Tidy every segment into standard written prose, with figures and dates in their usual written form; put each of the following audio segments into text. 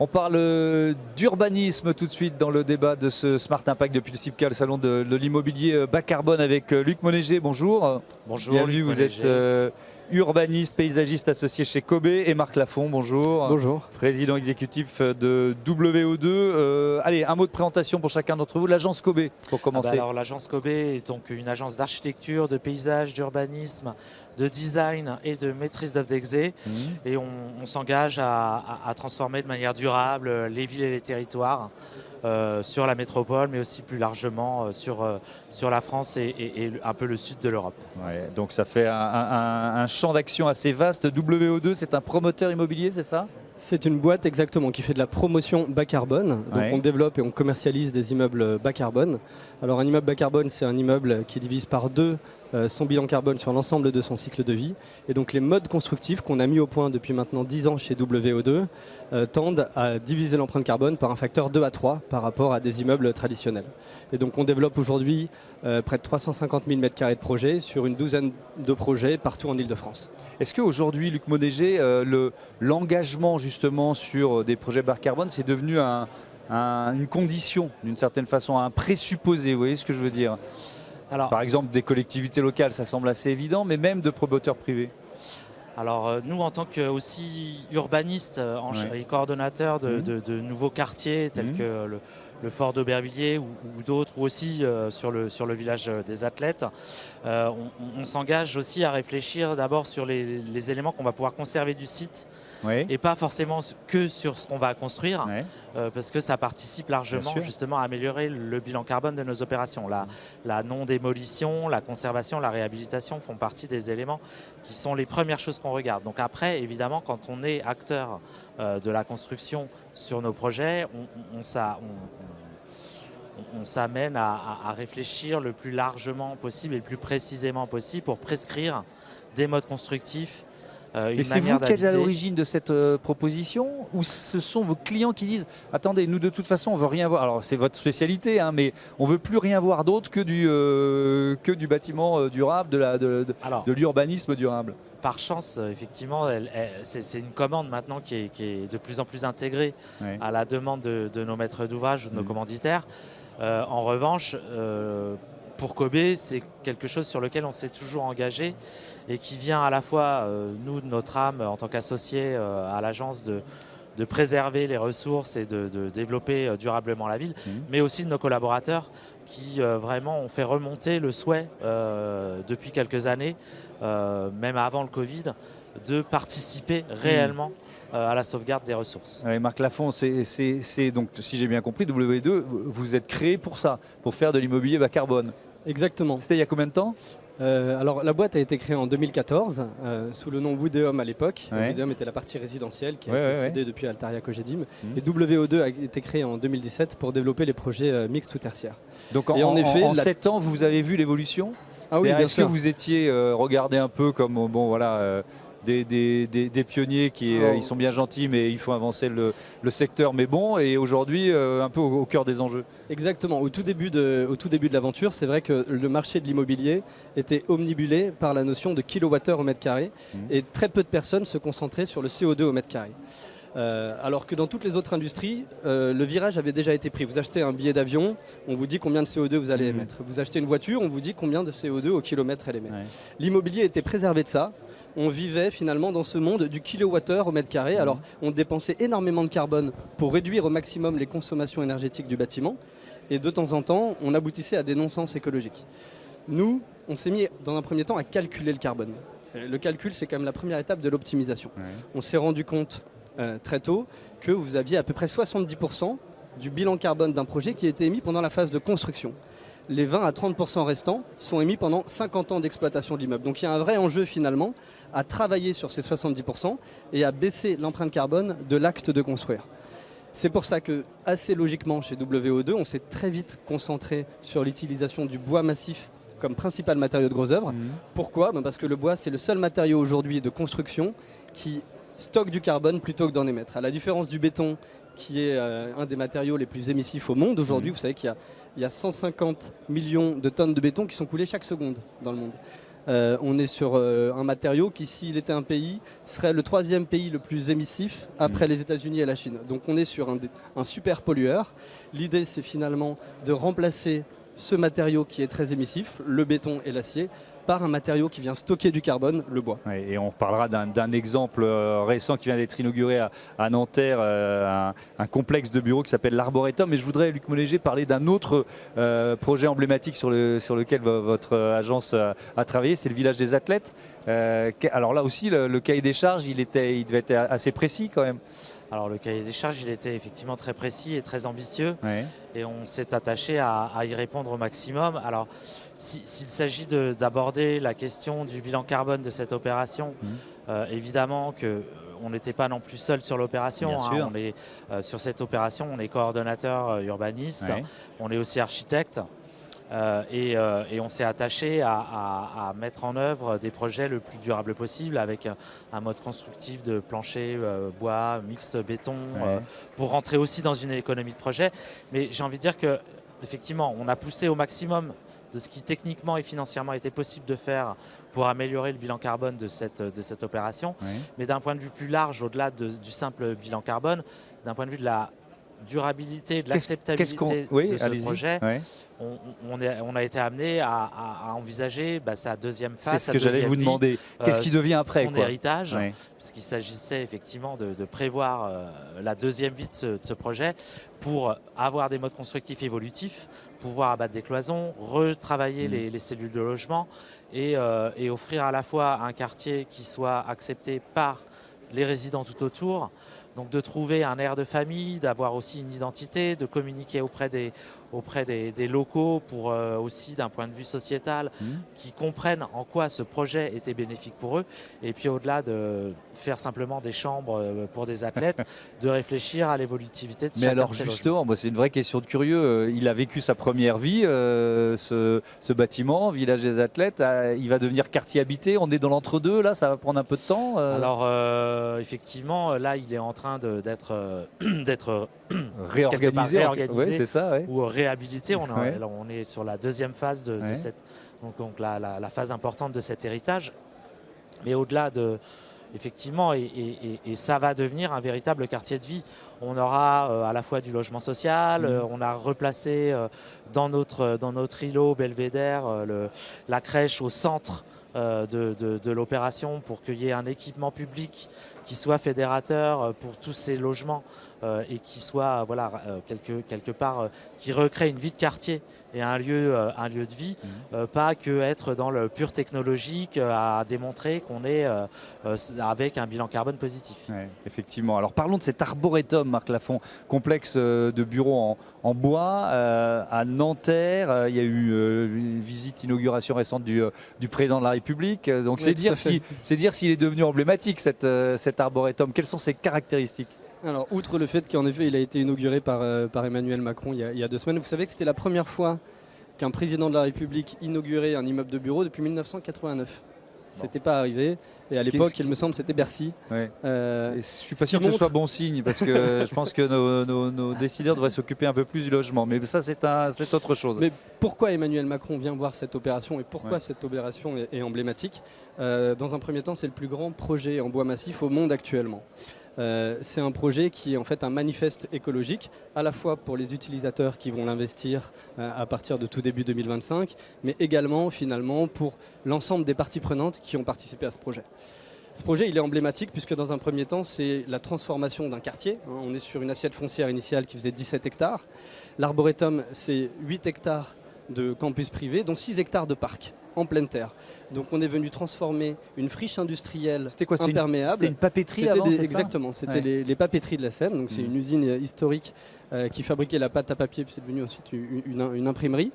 On parle d'urbanisme tout de suite dans le débat de ce Smart Impact depuis le CIPCA, le salon de l'immobilier bas carbone avec Luc Monéger. Bonjour. Bonjour. Bienvenue, vous êtes urbaniste, paysagiste associé chez Kobe, et Marc Lafont, bonjour. Bonjour. Président exécutif de WO2. Allez, un mot de présentation pour chacun d'entre vous. L'agence Kobe, pour commencer. Alors l'agence Kobe est donc une agence d'architecture, de paysage, d'urbanisme, de design et de maîtrise d'œuvre d'exé. Et on s'engage à transformer de manière durable les villes et les territoires sur la métropole, mais aussi plus largement sur la France et un peu le sud de l'Europe. Ouais, donc ça fait un champ d'action assez vaste. WO2, c'est un promoteur immobilier, c'est ça ? C'est une boîte exactement qui fait de la promotion bas carbone. Donc on développe et on commercialise des immeubles bas carbone. Alors un immeuble bas carbone, c'est un immeuble qui divise par deux son bilan carbone sur l'ensemble de son cycle de vie. Et donc les modes constructifs qu'on a mis au point depuis maintenant 10 ans chez WO2 tendent à diviser l'empreinte carbone par un facteur 2 à 3 par rapport à des immeubles traditionnels. Et donc on développe aujourd'hui près de 350 000 m² de projets sur une douzaine de projets partout en Ile-de-France. Est-ce qu'aujourd'hui, Luc Monéger, l'engagement justement sur des projets bas carbone, c'est devenu une condition d'une certaine façon, un présupposé, vous voyez ce que je veux dire ? Alors, par exemple, des collectivités locales, ça semble assez évident, mais même de promoteurs privés. Alors nous, en tant que aussi urbanistes et coordonnateurs de nouveaux quartiers tels que le Fort d'Aubervilliers ou d'autres, ou aussi sur le village des athlètes, on s'engage aussi à réfléchir d'abord sur les éléments qu'on va pouvoir conserver du site. Et pas forcément que sur ce qu'on va construire, parce que ça participe largement justement à améliorer le bilan carbone de nos opérations. La non-démolition, la conservation, la réhabilitation font partie des éléments qui sont les premières choses qu'on regarde. Donc après, évidemment, quand on est acteur de la construction sur nos projets, on s'amène à réfléchir le plus largement possible et le plus précisément possible pour prescrire des modes constructifs. Et c'est vous qui êtes à l'origine de cette proposition, ou ce sont vos clients qui disent « Attendez, nous de toute façon on ne veut rien voir ». Alors c'est votre spécialité, mais on ne veut plus rien voir d'autre que du bâtiment durable, de l'urbanisme durable. Par chance, effectivement, c'est une commande maintenant qui est de plus en plus intégrée à la demande de nos maîtres d'ouvrage ou de nos commanditaires. En revanche, pour Kobe, c'est quelque chose sur lequel on s'est toujours engagé et qui vient à la fois, nous, de notre âme, en tant qu'associés à l'agence, de préserver les ressources et de développer durablement la ville, mais aussi de nos collaborateurs qui vraiment ont fait remonter le souhait depuis quelques années, même avant le Covid, de participer réellement à la sauvegarde des ressources. Marc Lafont, c'est donc, si j'ai bien compris, WO2, vous êtes créé pour ça, pour faire de l'immobilier bas carbone. Exactement. C'était il y a combien de temps ? Alors la boîte a été créée en 2014 sous le nom Woodeum à l'époque. Woodeum était la partie résidentielle qui a été cédée depuis Altaria Cogedim. Et WO2 a été créé en 2017 pour développer les projets mixtes ou tertiaires. Donc en 7 ans, vous avez vu l'évolution ? Ah oui, bien sûr. Est-ce que vous étiez regardé un peu comme des pionniers qui ils sont bien gentils, mais il faut avancer le secteur, mais bon, et aujourd'hui un peu au cœur des enjeux. Exactement. Au tout début de l'aventure, c'est vrai que le marché de l'immobilier était omnibulé par la notion de kilowattheure au mètre carré, et très peu de personnes se concentraient sur le CO2 au mètre carré. Alors que dans toutes les autres industries, le virage avait déjà été pris. Vous achetez un billet d'avion, on vous dit combien de CO2 vous allez émettre. Vous achetez une voiture, on vous dit combien de CO2 au kilomètre elle émet. L'immobilier était préservé de ça. On vivait finalement dans ce monde du kilowattheure au mètre carré. Alors on dépensait énormément de carbone pour réduire au maximum les consommations énergétiques du bâtiment. Et de temps en temps, on aboutissait à des non-sens écologiques. Nous, on s'est mis dans un premier temps à calculer le carbone. Le calcul, c'est quand même la première étape de l'optimisation. On s'est rendu compte très tôt que vous aviez à peu près 70% du bilan carbone d'un projet qui était émis pendant la phase de construction. Les 20 à 30% restants sont émis pendant 50 ans d'exploitation de l'immeuble. Donc il y a un vrai enjeu finalement à travailler sur ces 70% et à baisser l'empreinte carbone de l'acte de construire. C'est pour ça que, assez logiquement, chez WO2, on s'est très vite concentré sur l'utilisation du bois massif comme principal matériau de gros œuvres. Pourquoi ? Parce que le bois, c'est le seul matériau aujourd'hui de construction qui stocke du carbone plutôt que d'en émettre. À la différence du béton, qui est un des matériaux les plus émissifs au monde aujourd'hui, vous savez qu'il y a 150 millions de tonnes de béton qui sont coulées chaque seconde dans le monde. On est sur un matériau qui, s'il était un pays, serait le 3e pays le plus émissif après les États-Unis et la Chine. Donc on est sur un super pollueur. L'idée, c'est finalement de remplacer ce matériau qui est très émissif, le béton et l'acier, par un matériau qui vient stocker du carbone, le bois. Oui, et on parlera d'un exemple récent qui vient d'être inauguré à Nanterre, un complexe de bureaux qui s'appelle l'Arboretum. Mais je voudrais, Luc Monéger, parler d'un autre projet emblématique sur lequel votre agence a travaillé, c'est le village des athlètes. Alors là aussi, le cahier des charges, il devait être assez précis quand même. Alors le cahier des charges, il était effectivement très précis et très ambitieux, Ouais. et on s'est attaché à y répondre au maximum. Alors s'il s'agit d'aborder la question du bilan carbone de cette opération, évidemment qu'on n'était pas non plus seul sur l'opération. Bien sûr. On est, sur cette opération, on est coordonnateur urbaniste, Ouais. on est aussi architecte. Et on s'est attaché à mettre en œuvre des projets le plus durables possible avec un mode constructif de plancher, bois, mixte, béton, pour rentrer aussi dans une économie de projet. Mais j'ai envie de dire qu'effectivement, on a poussé au maximum de ce qui techniquement et financièrement était possible de faire pour améliorer le bilan carbone de cette opération. Ouais. Mais d'un point de vue plus large, au-delà du simple bilan carbone, d'un point de vue de la durabilité, de l'acceptabilité de ce projet, Ouais. on a été amené à envisager sa deuxième phase. C'est ce que j'allais vous demander. Qu'est-ce qui devient après, son héritage, puisqu'il s'agissait effectivement de prévoir la deuxième vie de ce projet pour avoir des modes constructifs évolutifs, pouvoir abattre des cloisons, retravailler les cellules de logement et offrir à la fois un quartier qui soit accepté par les résidents tout autour. Donc de trouver un air de famille, d'avoir aussi une identité, de communiquer auprès des locaux pour aussi d'un point de vue sociétal, qui comprennent en quoi ce projet était bénéfique pour eux. Et puis au-delà de faire simplement des chambres pour des athlètes, de réfléchir à l'évolutivité de chacun. Mais alors de ces justement, c'est une vraie question de curieux. Il a vécu sa première vie, ce bâtiment, village des athlètes. Il va devenir quartier habité. On est dans l'entre-deux, là, ça va prendre un peu de temps. Alors effectivement, là, il est en train d'être réorganisé, réorganisé, c'est ça, ou réhabilité. On est sur la deuxième phase de cette, donc la phase importante de cet héritage. Mais au-delà de, effectivement, et ça va devenir un véritable quartier de vie. On aura à la fois du logement social, on a replacé dans notre îlot Belvédère la crèche au centre de l'opération pour qu'il y ait un équipement public qui soit fédérateur pour tous ces logements et qui soit quelque part qui recrée une vie de quartier et un lieu de vie, pas que être dans le pur technologique à démontrer qu'on est avec un bilan carbone positif. Ouais, effectivement. Alors parlons de cet arboretum, Marc Lafont, complexe de bureaux en bois à Nanterre. Il y a eu une visite, inauguration récente du président de la République. Donc Oui, c'est dire s'il est devenu emblématique cet arboretum. Quelles sont ses caractéristiques ? Alors, outre le fait qu'en effet, il a été inauguré par Emmanuel Macron il y a 2 semaines, vous savez que c'était la première fois qu'un président de la République inaugurait un immeuble de bureau depuis 1989. C'était pas arrivé. Et à l'époque, il me semble, c'était Bercy. Ouais. Je suis pas sûr que ce soit bon signe parce que je pense que nos décideurs devraient s'occuper un peu plus du logement. Mais ça, c'est autre chose. Mais pourquoi Emmanuel Macron vient voir cette opération et pourquoi cette opération est emblématique ? Dans un premier temps, c'est le plus grand projet en bois massif au monde actuellement. C'est un projet qui est en fait un manifeste écologique, à la fois pour les utilisateurs qui vont l'investir à partir de tout début 2025, mais également finalement pour l'ensemble des parties prenantes qui ont participé à ce projet. Ce projet, il est emblématique puisque dans un premier temps, c'est la transformation d'un quartier. On est sur une assiette foncière initiale qui faisait 17 hectares. L'Arboretum, c'est 8 hectares de campus privé, dont 6 hectares de parc en pleine terre. Donc on est venu transformer une friche industrielle imperméable. C'était une papeterie avant, c'est ça ? Exactement, c'était les papeteries de la Seine. Donc c'est une usine historique qui fabriquait la pâte à papier, puis c'est devenu ensuite une imprimerie.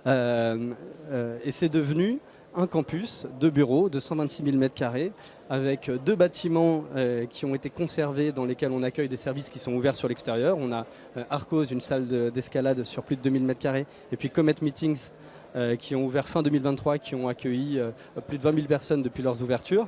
Et c'est devenu un campus de bureaux de 126 000 m² avec 2 bâtiments qui ont été conservés dans lesquels on accueille des services qui sont ouverts sur l'extérieur. On a Arcos, une salle d'escalade sur plus de 2000 m², et puis Comet Meetings qui ont ouvert fin 2023, qui ont accueilli plus de 20 000 personnes depuis leurs ouvertures.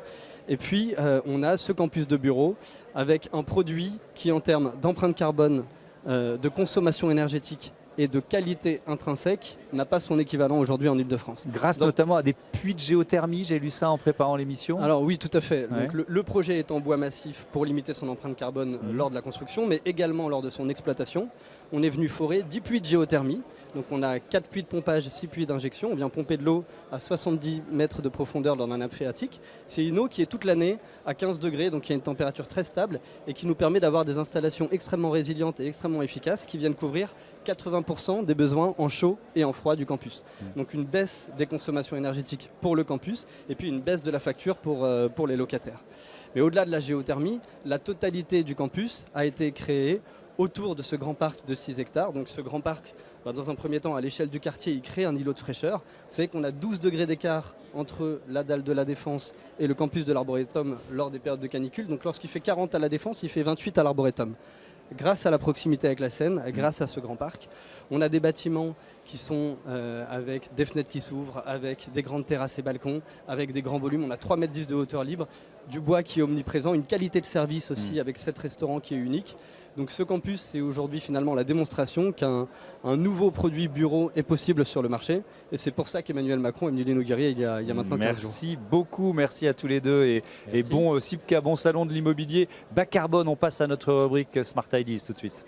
Et puis on a ce campus de bureaux avec un produit qui, en termes d'empreinte carbone, de consommation énergétique et de qualité intrinsèque, n'a pas son équivalent aujourd'hui en Ile-de-France. Grâce notamment à des puits de géothermie, j'ai lu ça en préparant l'émission. Alors oui, tout à fait. Ouais. Donc, le projet est en bois massif pour limiter son empreinte carbone lors de la construction, mais également lors de son exploitation. On est venu forer 10 puits de géothermie. Donc on a 4 puits de pompage, 6 puits d'injection. On vient pomper de l'eau à 70 mètres de profondeur dans la nappe phréatique. C'est une eau qui est toute l'année à 15 degrés, donc il y a une température très stable et qui nous permet d'avoir des installations extrêmement résilientes et extrêmement efficaces qui viennent couvrir 80% des besoins en chaud et en froid du campus. Donc une baisse des consommations énergétiques pour le campus et puis une baisse de la facture pour les locataires. Mais au-delà de la géothermie, la totalité du campus a été créée autour de ce grand parc de 6 hectares. Donc ce grand parc, dans un premier temps, à l'échelle du quartier, il crée un îlot de fraîcheur. Vous savez qu'on a 12 degrés d'écart entre la dalle de la Défense et le campus de l'Arboretum lors des périodes de canicule. Donc lorsqu'il fait 40 à la Défense, il fait 28 à l'Arboretum. Grâce à la proximité avec la Seine, grâce à ce grand parc, on a des bâtiments qui sont avec des fenêtres qui s'ouvrent, avec des grandes terrasses et balcons, avec des grands volumes. On a 3,10 mètres de hauteur libre, du bois qui est omniprésent, une qualité de service aussi avec 7 restaurants qui est unique. Donc ce campus, c'est aujourd'hui finalement la démonstration qu'un nouveau produit bureau est possible sur le marché. Et c'est pour ça qu'Emmanuel Macron est venu l'inaugurer il y a maintenant 15 jours. Merci beaucoup, merci à tous les deux et bon SIPCA, bon salon de l'immobilier. Bas carbone, on passe à notre rubrique Smart Ideas tout de suite.